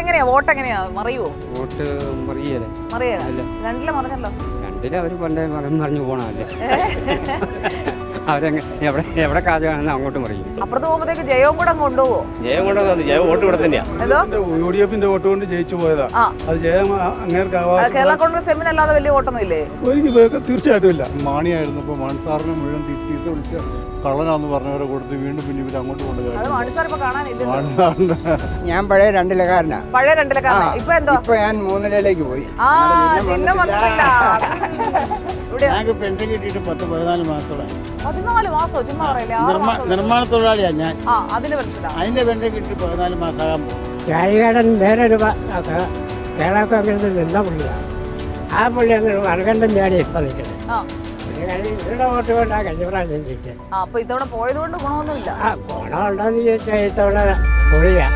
എങ്ങനെയാ വോട്ട് എങ്ങനെയാ മറിയുവോ? വോട്ട് മറിയല്ലേ? രണ്ടിലെ മറിഞ്ഞല്ലോ. രണ്ടിലും അവർ പണ്ടേ പറഞ്ഞു പോണല്ലേ. എവിടെ കാജാണെന്ന് അങ്ങോട്ട് മറിയും. അപ്പുറത്ത് പോകുമ്പോഴത്തേക്ക് ജയവും കൂടെ കൊണ്ടുപോവോ? ജയം കൊണ്ടുവന്നു. ജയം വോട്ട് ഇവിടെ തന്നെയാ. UDF വോട്ട് കൊണ്ട് ജയിച്ചു പോയതാ. അത് ജയം കേരള കോൺഗ്രസ് എമ്മിന് അല്ലാതെ വലിയ വോട്ടൊന്നും ഇല്ലേ? തീർച്ചയായിട്ടും ഇല്ല. മാണിയായിരുന്നപ്പോ മാണിസാറിനെ മുഴുവൻ തിരിച്ച് വിളിച്ച് കള്ളനാന്ന് പറഞ്ഞവരെ കൊടുത്ത് വീണ്ടും പിന്നെ ഇവർ അങ്ങോട്ട് ഞാൻ പഴയ രണ്ടിലക്കാരനാ. പഴയ രണ്ടിലക്കാരനാ. ഇപ്പൊ എന്തോ? ഇപ്പൊ ഞാൻ മൂന്നിലേക്ക് പോയി. ഞങ്ങൾക്ക് പെൻഷൻ കിട്ടിയിട്ട് 10-14 മാസത്തോളായി. 14 മാസോ? ചുമ്മാ പറയില്ലേ? നിർമ്മാണ തൊഴിലാളിയാ ഞാൻ. അതിന്റെ പെൻഷൻ കിട്ടിയിട്ട് 14 മാസമാകാൻ പോകും. രാജകാടൻ വേറൊരു കേരള കോൺഗ്രസിൽ നിന്ന പുള്ളിയാണ്. ആ പുള്ളി അങ്ങനെ മറുകണ്ഠം ചാടി ഇപ്പൊ നിൽക്കുന്നത്. ഇവരുടെ വോട്ട് കൊണ്ടാ കഴിഞ്ഞ പ്രാവശ്യം ചോദിച്ചത്. അപ്പൊ ഇത്തവണ പോയത് കൊണ്ട് ഗുണമൊന്നുമില്ല. ഗുണമുണ്ടോന്ന് ചോദിച്ചാൽ ഇത്തവണ പുള്ളിയാ.